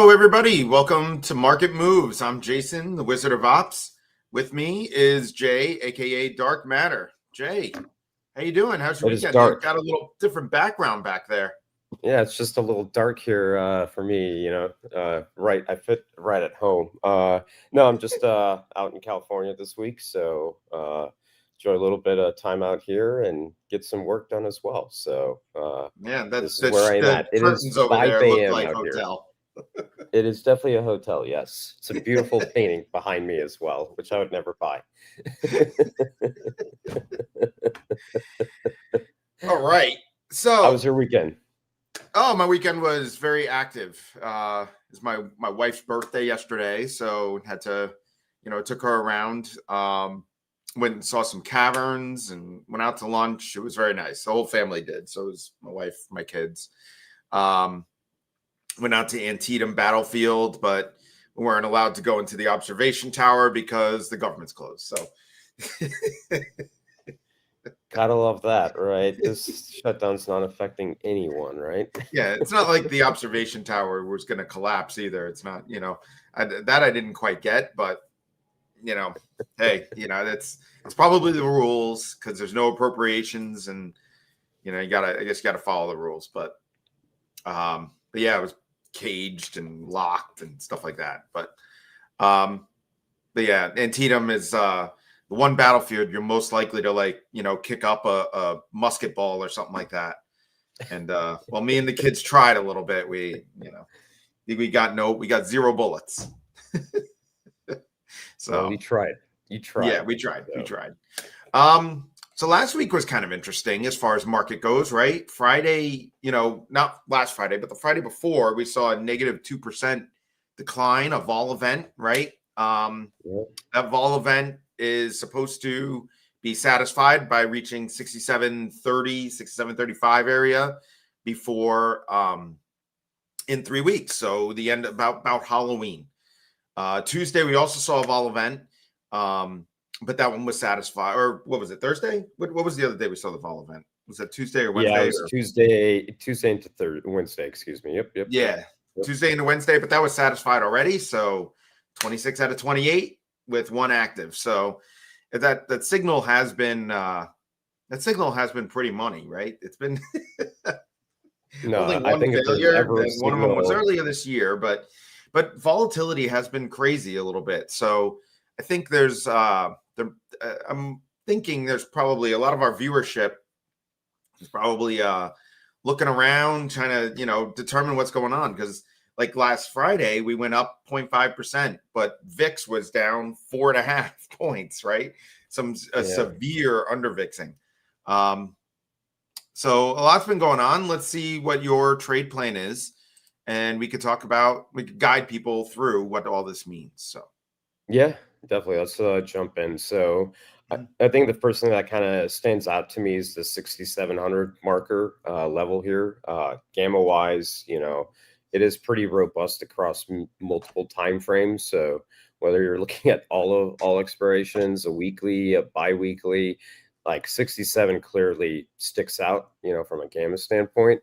Hello, everybody. Welcome to Market Moves. I'm Jason, the Wizard of Ops. With me is Jay, aka Dark Matter. Jay, how you doing? How's your It is weekend? You've dark. got a little different background back there. Yeah, it's just a little dark here for me, right, I fit right at home. No, I'm just out in California this week, so enjoy a little bit of time out here and get some work done as well. So Man, this is where I'm the at. It is curtains over 5 there look a.m. like out here. hotel. It is definitely a hotel, yes. It's a beautiful painting behind me as well, which I would never buy. All right. How was So, your weekend? my weekend was very active. It's my wife's birthday yesterday, so had to, took her around. Went and saw some caverns and went out to lunch. It was very nice. The whole family did. So it was my wife, my kids. Um, Went out to Antietam Battlefield, but we weren't allowed to go into the observation tower because the government's closed. So Gotta love that, right? This shutdown's not affecting anyone, right? yeah, it's not like the observation tower was going to collapse either. It's not, that I didn't quite get, but hey, it's probably the rules because there's no appropriations, and I guess you gotta follow the rules. But yeah, it was caged and locked and stuff like that. But yeah, Antietam is the one battlefield you're most likely to kick up a musket ball or something like that. And well, me and the kids tried a little bit. We got zero bullets. Well, So you tried. You yeah, tried. we tried. We So, tried. So last week was kind of interesting as far as market goes, right? Friday, not last Friday, but the Friday before, we saw a negative 2% decline, a vol event, right? yeah. That vol event is supposed to be satisfied by reaching 67.30, 67.35 area before in 3 weeks. So the end about Halloween. Tuesday, we also saw a vol event. But that one was satisfied. Or what was it? Thursday? What was the other day we saw the vol event? Was that Tuesday or Yeah, it Wednesday? was Tuesday into Wednesday, excuse me. Yep. Yeah, Tuesday into Wednesday, but that was satisfied already. So 26 out of 28 with one active. So that signal has been pretty money, right? It's been only No, I one think if there's failure, ever a and one of them was signal, earlier this year, but volatility has been crazy a little bit. So I think I'm thinking there's probably a lot of our viewership is probably looking around trying to determine what's going on, because like last Friday we went up 0.5%, but VIX was down 4.5 points, right? A yeah. severe undervixing. So a lot's been going on. Let's see what your trade plan is, and we could guide people through what all this means. So Yeah, definitely. Let's jump in. So I think the first thing that kind of stands out to me is the 6,700 marker level here. Gamma wise, it is pretty robust across multiple time frames. So whether you're looking at all expirations, a weekly, a biweekly, like 67 clearly sticks out, from a gamma standpoint.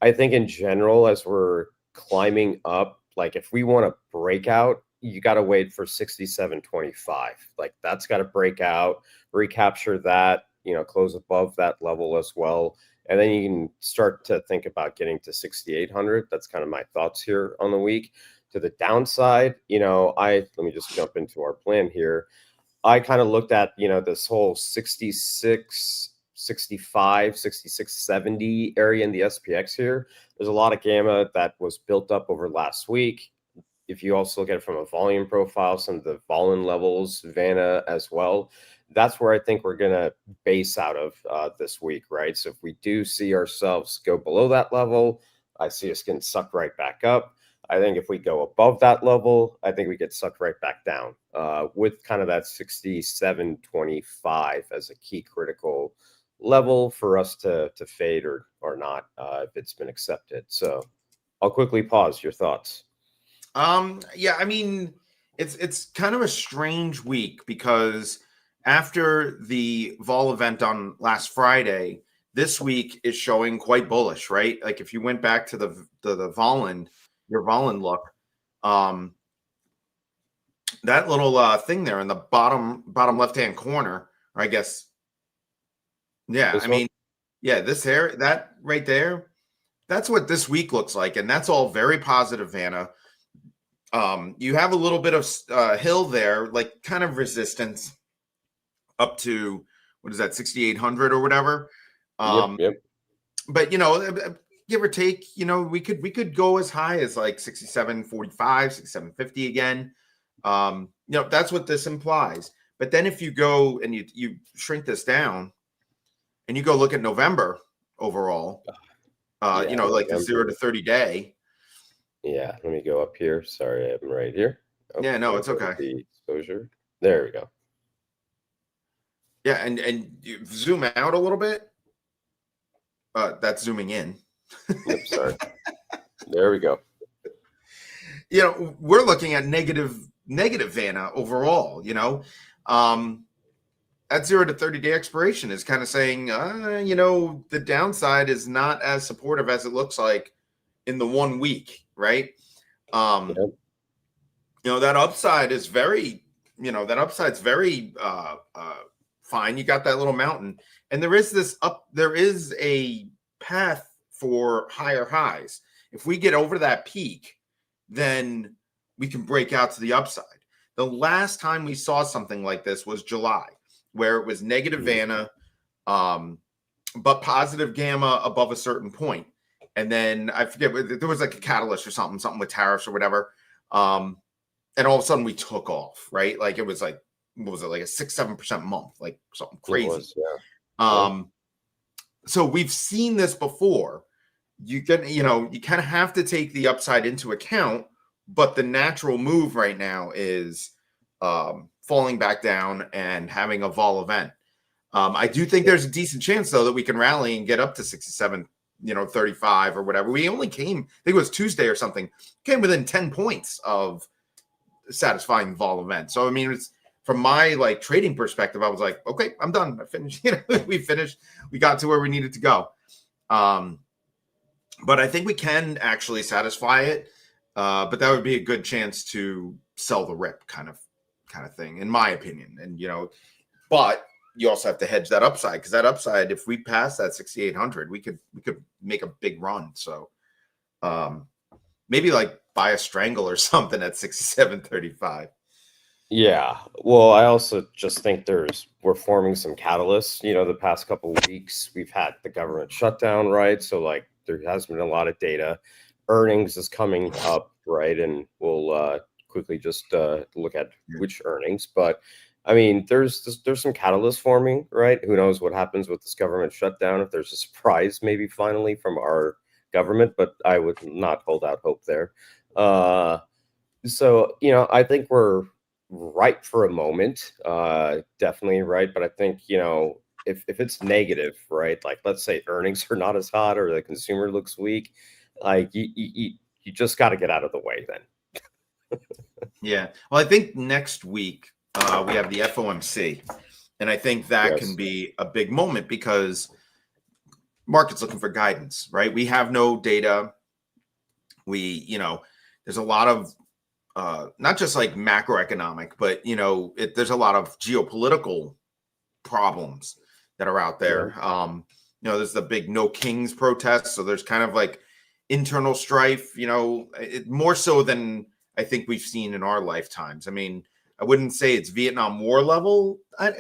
I think in general, as we're climbing up, like if we want to break out, you got to wait for 67.25. Like that's got to break out, recapture that, close above that level as well. And then you can start to think about getting to 6,800. That's kind of my thoughts here on the week. To the downside, let me just jump into our plan here. I kind of looked at, this whole 66, 65, 66, 70 area in the SPX here. There's a lot of gamma that was built up over last week. If you also look at it from a volume profile, some of the Volland levels, Vanna as well, that's where I think we're going to base out of this week, right? So if we do see ourselves go below that level, I see us getting sucked right back up. I think if we go above that level, I think we get sucked right back down with kind of that 67.25 as a key critical level for us to fade or not if it's been accepted. So I'll quickly pause. Your thoughts? Yeah, I mean, it's kind of a strange week because after the vol event on last Friday, this week is showing quite bullish, right? Like if you went back to the Volland, your Volland look, Um, that little thing there in the bottom left hand corner, or I guess, yeah. I This one? mean, yeah, this area, that right there, that's what this week looks like, and that's all very positive, Vanna. You have a little bit of hill there, like kind of resistance up to what is that, 6,800 or whatever. Yep, Um, yep. but give or take, we could go as high as like 67.45, 67.50 again. That's what this implies. But then if you go and you shrink this down and you go look at November overall, Yeah, like the 0 to November. 30 day. Yeah, let me go up here. Sorry, I'm right here. Oh, Yeah, no, let me it's go to okay. the exposure. There we go. Yeah, and you zoom out a little bit. That's zooming in. Yep, sorry. There we go. We're looking at negative Vanna overall. At 0 to 30-day expiration is kind of saying, the downside is not as supportive as it looks like in the 1 week, right? Yep. That upside is that upside's very fine. You got that little mountain, and there is a path for higher highs. If we get over that peak, then we can break out to the upside. The last time we saw something like this was July, where it was negative Mhm. Vanna, but positive gamma above a certain point. And then I forget, there was like a catalyst or something with tariffs or whatever. And all of a sudden we took off, right? Like it was like, what was it, like a 6-7% month, like something It crazy. was, yeah. Yeah. So we've seen this before. You kind of have to take the upside into account, but the natural move right now is falling back down and having a vol event. I do think there's a decent chance though that we can rally and get up to 67, 35 or whatever. We only came, I think it was Tuesday or something, came within 10 points of satisfying vol event. So I mean, it's from my like trading perspective, I was like, okay, I'm done. I finished. We finished. We got to where we needed to go. But I think we can actually satisfy it. But that would be a good chance to sell the rip, kind of thing, in my opinion. And but you also have to hedge that upside, because that upside, if we pass that 6,800, we could make a big run. So maybe like buy a strangle or something at 67.35. Yeah. Well, I also just think we're forming some catalysts. The past couple of weeks we've had the government shutdown, right? So like there has been a lot of data. Earnings is coming up, right? And we'll quickly just look at which earnings. But I mean, there's some catalysts forming, right? Who knows what happens with this government shutdown? If there's a surprise, maybe finally from our government, but I would not hold out hope there. So I think we're right for a moment, definitely right. But I think if it's negative, right, like let's say earnings are not as hot or the consumer looks weak, like you just got to get out of the way then. Yeah. Well, I think next week we have the FOMC, and I think that can Yes. be a big moment because market's looking for guidance, right? We have no data. There's a lot of not just like macroeconomic, but there's a lot of geopolitical problems that are out Yeah. there. There's the big No Kings protest, so there's kind of like internal strife. More so than I think we've seen in our lifetimes. I mean, I wouldn't say it's Vietnam War level.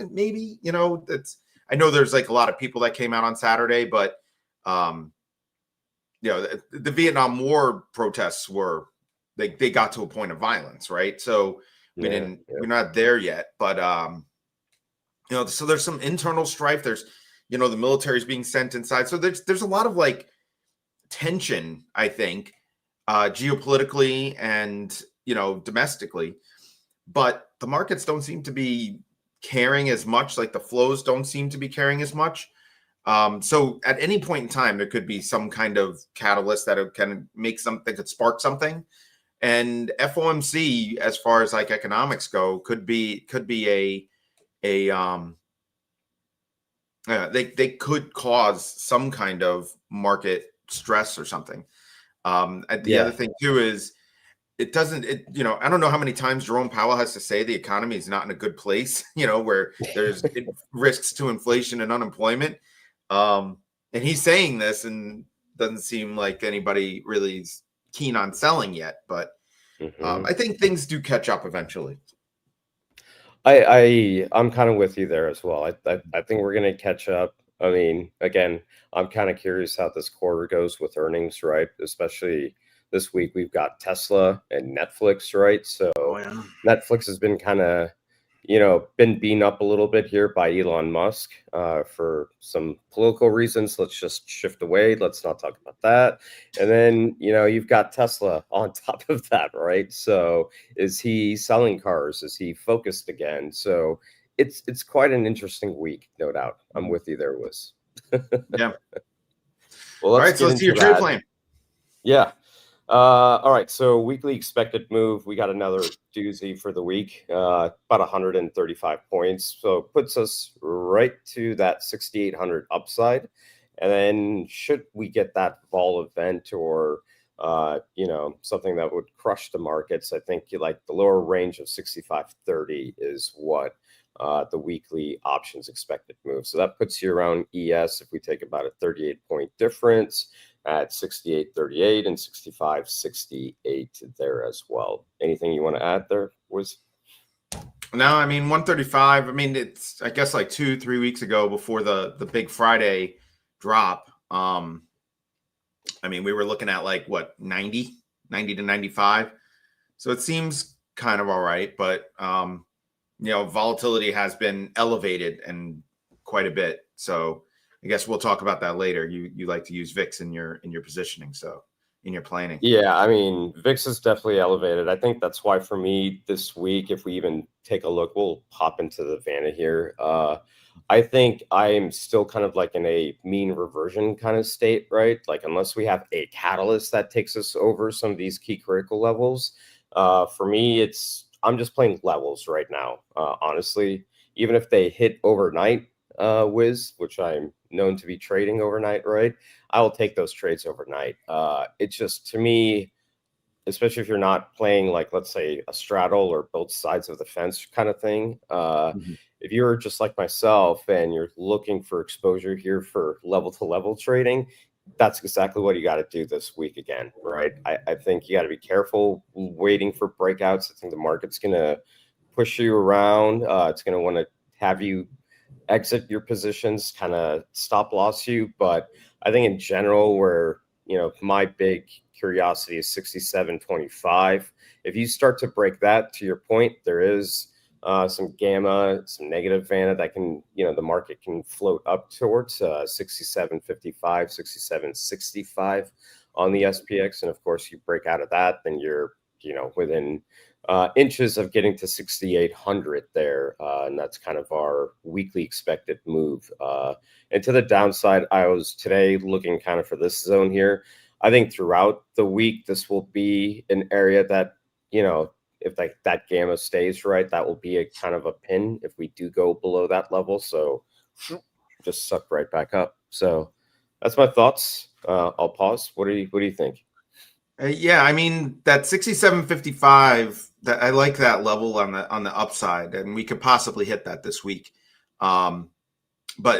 Maybe I know there's like a lot of people that came out on Saturday, but the Vietnam War protests were they got to a point of violence, right? So Yeah. we're not there yet, but so there's some internal strife. There's the military's being sent inside, so there's a lot of like tension, I think, geopolitically and domestically, but the markets don't seem to be caring as much. Like the flows don't seem to be caring as much. So at any point in time, there could be some kind of catalyst that can make something, could spark something. And FOMC, as far as like economics go, could be they could cause some kind of market stress or something. And the other Yeah. thing too is it doesn't, I don't know how many times Jerome Powell has to say the economy is not in a good place, where there's risks to inflation and unemployment. And he's saying this and doesn't seem like anybody really is keen on selling yet. But I think things do catch up eventually. I'm kind of with you there as well. I think we're going to catch up. I mean, again, I'm kind of curious how this quarter goes with earnings, right? Especially this week, we've got Tesla and Netflix, right? So Yeah. Netflix has been kind of, been beaten up a little bit here by Elon Musk for some political reasons. Let's just shift away. Let's not talk about that. And then, you've got Tesla on top of that, right? So is he selling cars? Is he focused again? So it's quite an interesting week, no doubt. I'm with you there, Wiz. Yeah. Well, All let's right. So get let's see into your trade that. plan. Yeah. All right. So weekly expected move, we got another doozy for the week, about 135 points. So puts us right to that 6,800 upside. And then should we get that vol event or, something that would crush the markets, I think you like the lower range of 65.30 is what the weekly options expected move. So that puts you around ES if we take about a 38-point difference at 68.38 and 65.68 there as well. Anything you want to add there, Wiz? No, I mean 135. I mean, it's I guess like 2-3 weeks ago before the big Friday drop. I mean, we were looking at like what 90 to 95. So it seems kind of all right, but volatility has been elevated and quite a bit. So I guess we'll talk about that later. You like to use VIX in your positioning, so in your planning. Yeah, I mean, VIX is definitely elevated. I think that's why for me this week, if we even take a look, we'll hop into the Vanna here. I think I'm still kind of like in a mean reversion kind of state, right? Like unless we have a catalyst that takes us over some of these key critical levels, for me, I'm just playing levels right now. Honestly, even if they hit overnight, Wiz, which I'm known to be trading overnight, right? I will take those trades overnight. It's just to me, especially if you're not playing like let's say a straddle or both sides of the fence kind of thing. If you're just like myself and you're looking for exposure here for level to level trading, that's exactly what you got to do this week again, right? I think you got to be careful waiting for breakouts. I think the market's going to push you around. It's going to want to have you exit your positions, kind of stop loss you. But I think in general, where my big curiosity is 67.25. If you start to break that, to your point, there is some gamma, some negative Vanna that can, the market can float up towards 67.55, 67.65 on the SPX. And of course, you break out of that, then you're, within inches of getting to 6,800 there. And that's kind of our weekly expected move. And to the downside, I was today looking kind of for this zone here. I think throughout the week, this will be an area that, if that gamma stays right, that will be a kind of a pin if we do go below that level. So just suck right back up. So that's my thoughts. I'll pause. What do you think? Yeah, I mean that 67.55. That I like that level on the upside, and we could possibly hit that this week. But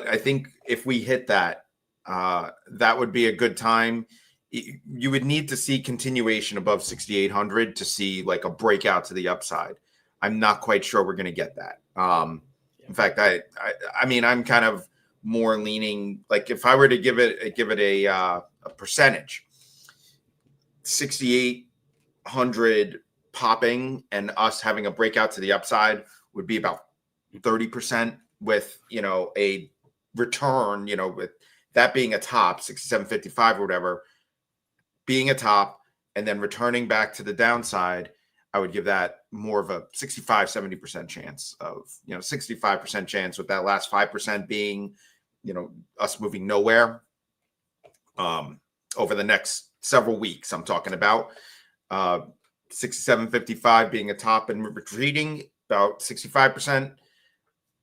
I think if we hit that, that would be a good time. You would need to see continuation above 6,800 to see like a breakout to the upside. I'm not quite sure we're going to get that. In fact, I mean, I'm kind of more leaning like if I were to give it a percentage, 6,800 popping and us having a breakout to the upside would be about 30% with, a return, with that being a top 67.55 or whatever, being a top and then returning back to the downside. I would give that more of a 65-70% chance of, 65% chance with that last 5% being, us moving nowhere over the next several weeks. I'm talking about 67.55 being a top and retreating about 65%,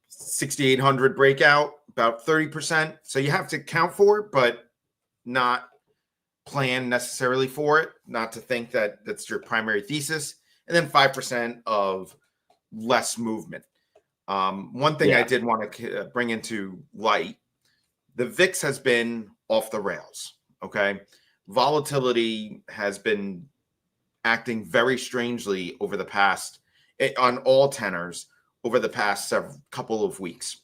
6,800 breakout about 30%. So you have to count for it, but not plan necessarily for it, not to think that that's your primary thesis, and then 5% of less movement. One thing I Yeah. did want to bring into light, the VIX has been off the rails. Okay. Volatility has been acting very strangely over the past, on all tenors, over the past several couple of weeks.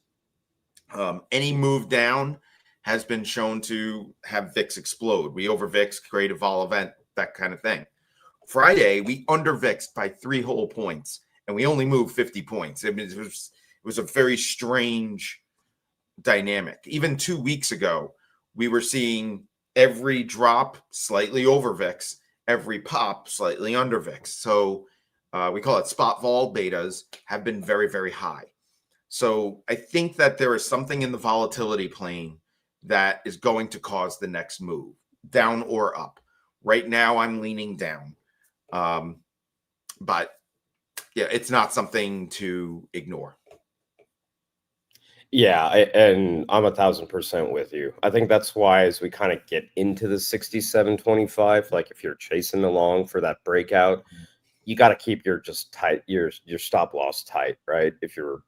Any move down has been shown to have VIX explode. We over VIX, create a vol event, that kind of thing. Friday, we under VIXed by 3 whole points, and we only moved 50 points. I mean, it was a very strange dynamic. Even 2 weeks ago, we were seeing every drop slightly over VIX, every pop slightly under VIX. So we call it spot vol betas have been very, very high. So I think that there is something in the volatility plane that is going to cause the next move, down or up. Right now, I'm leaning down. But yeah, it's not something to ignore. Yeah, and I'm 1,000% with you. I think that's why as we kind of get into the 67.25, like if you're chasing along for that breakout, you got to keep your just tight your stop loss tight, right? If you're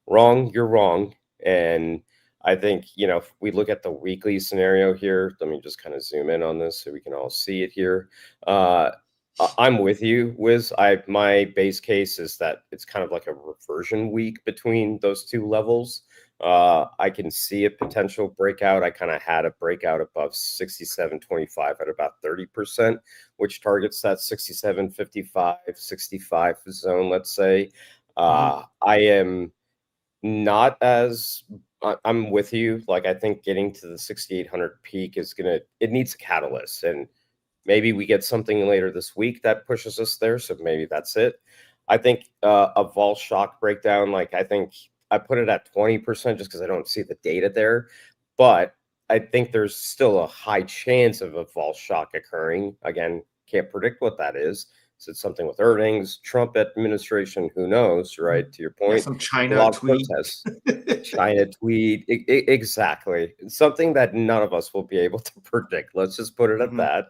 wrong, you're wrong. And I think, if we look at the weekly scenario here, let me just kind of zoom in on this so we can all see it here. I'm with you, Wiz. My base case is that it's kind of like a reversion week between those two levels. I can see a potential breakout. I kind of had a breakout above 67.25 at about 30%, which targets that 67.55, 65 zone, let's say. I am not as I'm with you. Like, I think getting to the 6,800 peak it needs a catalyst. And maybe we get something later this week that pushes us there. So maybe that's it. I think a vol shock breakdown, like I think I put it at 20% just because I don't see the data there. But I think there's still a high chance of a vol shock occurring. Again, can't predict what that is. Is it something with earnings, Trump administration? Who knows, right? To your Yeah, point, some a China lot of tweet. protests. China tweet. Exactly. Something that none of us will be able to predict. Let's just put it at that.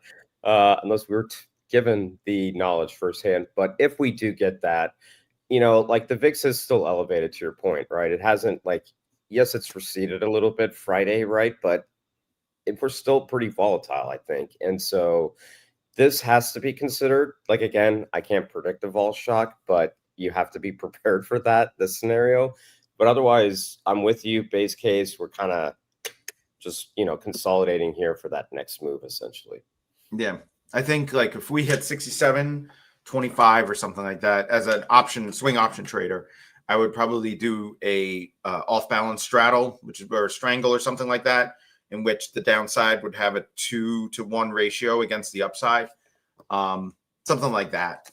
Unless we were given the knowledge firsthand. But if we do get that, like the VIX is still elevated to your point, right? It hasn't yes, it's receded a little bit Friday, right? But we're still pretty volatile, I think. And so this has to be considered. Like, again, I can't predict a vol shock, but you have to be prepared for that, this scenario. But otherwise, I'm with you. Base case, we're kind of just, consolidating here for that next move, essentially. Yeah. I think like if we hit 67.25 or something like that as an swing option trader, I would probably do a off balance straddle, which is or a strangle or something like that, in which the downside would have a 2-to-1 ratio against the upside. Something like that,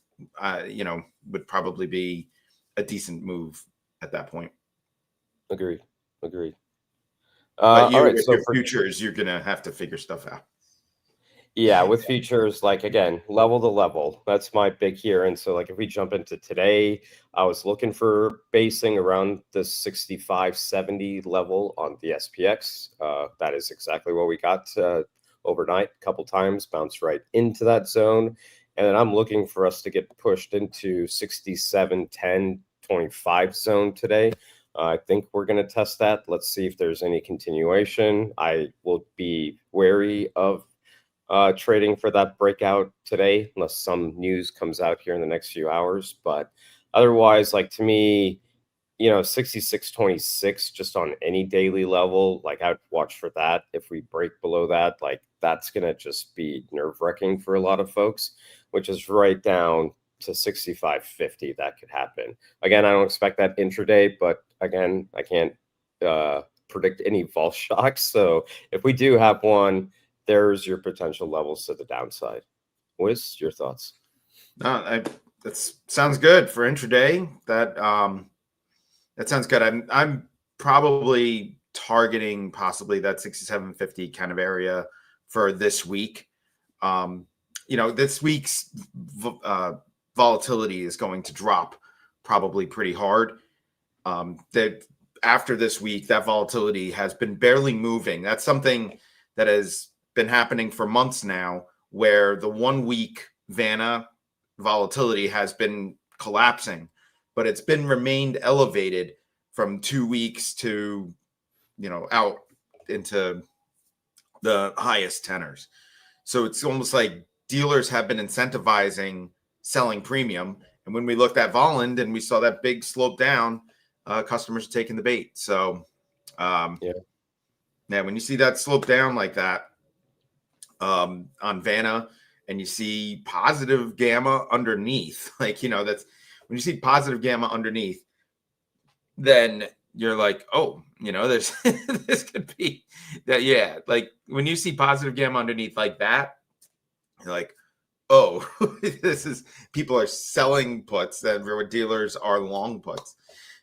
would probably be a decent move at that point. Agreed. But All right. with So your futures, you're gonna have to figure stuff out. yeah, with futures, like again, level to level. That's my big here. And so, like, if we jump into today, I was looking for basing around the 65.70 level on the SPX. That is exactly what we got overnight. A couple times, bounced right into that zone. And then I'm looking for us to get pushed into 67.10.25 zone today. I think we're going to test that. Let's see if there's any continuation. I will be wary of trading for that breakout today, unless some news comes out here in the next few hours. But otherwise, like to me, 66.26 just on any daily level, like I'd watch for that. If we break below that, like that's going to just be nerve wracking for a lot of folks, which is right down to 65.50. That could happen. Again, I don't expect that intraday, but again, I can't predict any vol shocks. So if we do have one, there's your potential levels to the downside. What is your thoughts? No, that sounds good for intraday. That sounds good. I'm probably targeting possibly that 67.50 kind of area for this week. This week's volatility is going to drop probably pretty hard. That after this week, that volatility has been barely moving. That's something that has been happening for months now, where the 1 week Vanna volatility has been collapsing, but it's been remained elevated from 2 weeks to, out into the highest tenors. So it's almost like dealers have been incentivizing selling premium. And when we looked at Volland and we saw that big slope down, customers are taking the bait. So, yeah, when you see that slope down like that on Vanna, and you see positive gamma underneath, that's when you see positive gamma underneath, then you're like, oh, there's this could be that. Yeah. Like when you see positive gamma underneath like that, you're like, oh, this is people are selling puts that where dealers are long puts.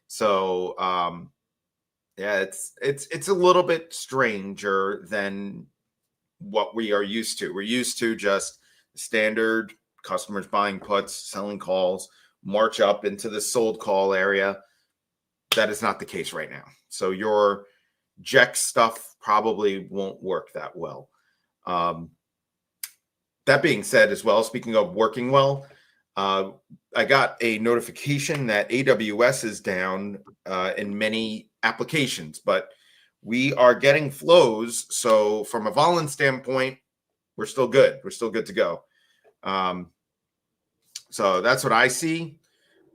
So yeah, it's a little bit stranger than what we are used to. We're used to just standard customers buying puts, selling calls, march up into the sold call area. That is not the case right now. So your JEC stuff probably won't work that well. That being said, as well, speaking of working well, I got a notification that AWS is down in many applications, but we are getting flows. So from a Volland standpoint, we're still good. We're still good to go. So that's what I see.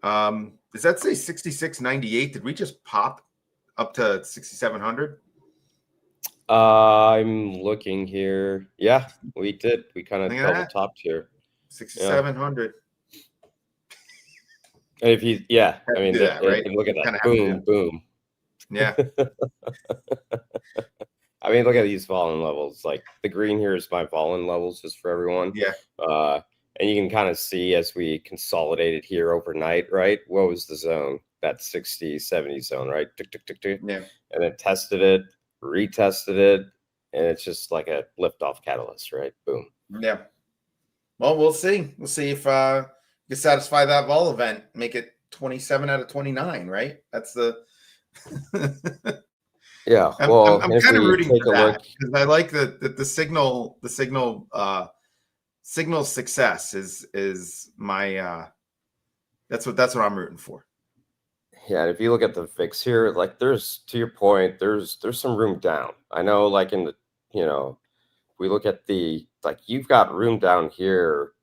Does that say 66.98? Did we just pop up to 6,700? I'm looking here. Yeah, we did. We kind of double topped here. 6,700. And if you, I mean, right? and look at that. Boom, boom. Yeah. I mean, look at these Volland levels. Like the green here is my Volland levels, just for everyone. Yeah. And you can kind of see as we consolidated here overnight, right? What was the zone? That 60, 70 zone, right? Tick, tick, tick, tick. Yeah. And then tested it, retested it, and it's just like a liftoff catalyst, right? Boom. Yeah. Well, we'll see. We'll see if you can satisfy that vol event, make it 27 out of 29, right? That's the yeah. Well, I'm kind of rooting for that because I like the signal success is my that's what I'm rooting for. Yeah, and if you look at the VIX here, like there's, to your point, there's some room down. I know, like in the, we look at the, like you've got room down here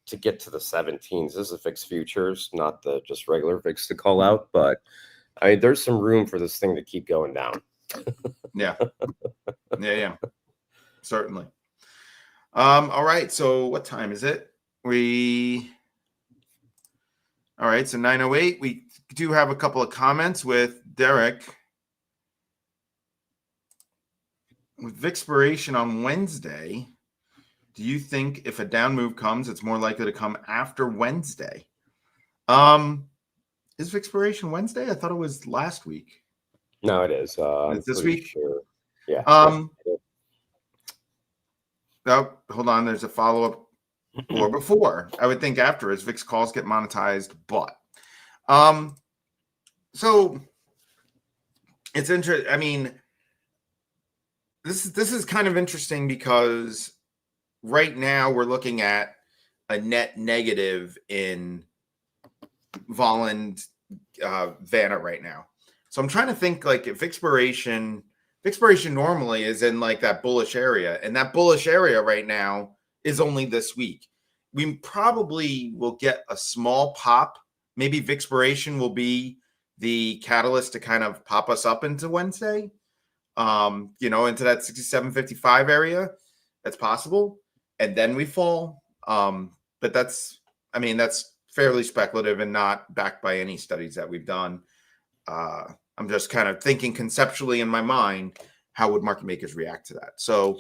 to get to the 17s. This is VIX futures, not the just regular VIX to call out, but I mean, there's some room for this thing to keep going down. Yeah. Yeah. Certainly. All right. So what time is it? All right. So 9:08. We do have a couple of comments with Derek. With expiration on Wednesday, do you think if a down move comes, it's more likely to come after Wednesday? Is expiration Wednesday? I thought it was last week. No, it is. It's this week. Sure. Yeah. Oh, hold on. There's a follow-up or before. I would think after as VIX calls get monetized, but so it's interesting. I mean, this is kind of interesting because right now we're looking at a net negative in Volland Vanna right now. So I'm trying to think like if expiration normally is in like that bullish area, and that bullish area right now is only this week. We probably will get a small pop. Maybe Vixpiration will be the catalyst to kind of pop us up into Wednesday, into that 67.55 area. That's possible. And then we fall. But that's fairly speculative and not backed by any studies that we've done. I'm just kind of thinking conceptually in my mind, how would market makers react to that? So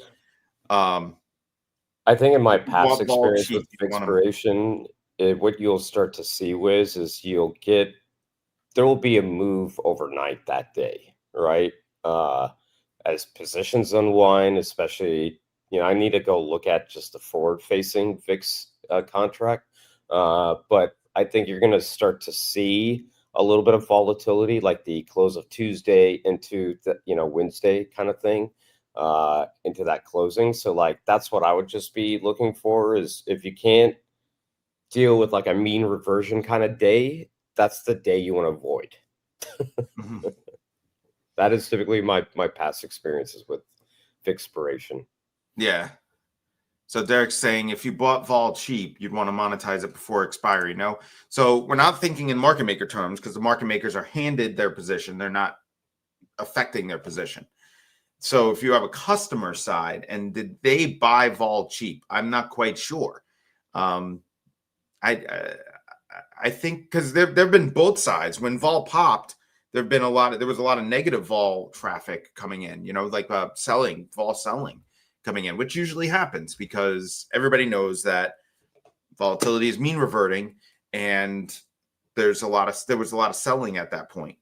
I think in my past experience with expiration, what you'll start to see, Wiz, is there will be a move overnight that day, right? As positions unwind, especially, I need to go look at just the forward-facing VIX contract. But I think you're going to start to see a little bit of volatility, like the close of Tuesday into the, Wednesday kind of thing. into that closing. So like that's what I would just be looking for, is if you can't deal with like a mean reversion kind of day, that's the day you want to avoid. Mhm. That is typically my past experiences with expiration. Yeah. So Derek's saying if you bought vol cheap, you'd want to monetize it before expiry. No. So we're not thinking in market maker terms, because the market makers are handed their position. They're not affecting their position. So if you have a customer side, and did they buy vol cheap? I'm not quite sure. Um, I think because there've been both sides. When vol popped, there was a lot of negative vol traffic coming in. Like vol selling coming in, which usually happens because everybody knows that volatility is mean reverting, and there was a lot of selling at that point.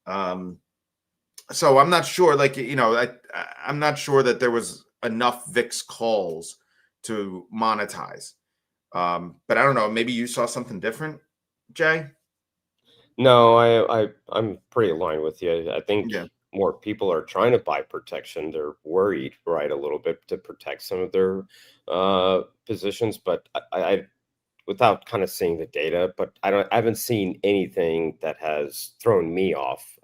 So I'm not sure. I'm not sure that there was enough VIX calls to monetize. But I don't know. Maybe you saw something different, Jay. No, I'm pretty aligned with you. I think Yeah. more people are trying to buy protection. They're worried, right, a little bit to protect some of their positions. But I without kind of seeing the data, but I haven't seen anything that has thrown me off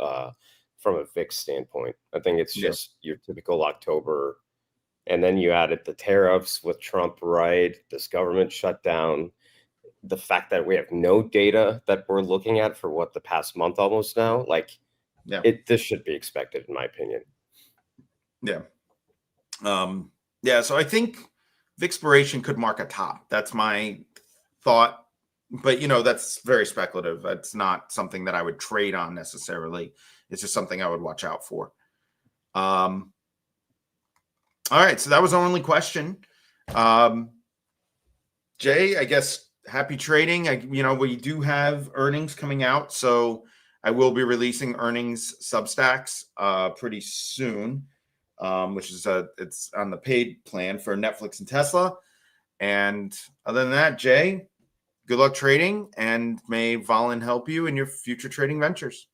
from a VIX standpoint. I think it's Yeah. just your typical October, and then you added the tariffs with Trump, right? This government shutdown, the fact that we have no data that we're looking at for what, the past month almost now, like Yeah. this should be expected in my opinion. Yeah. Yeah. So I think Vixpiration could mark a top. That's my thought. But that's very speculative. That's not something that I would trade on necessarily. It's just something I would watch out for. All right. So that was our only question. Jay, I guess happy trading. We do have earnings coming out, so I will be releasing earnings Substacks pretty soon, which is it's on the paid plan for Netflix and Tesla. And other than that, Jay, good luck trading, and may Volland help you in your future trading ventures.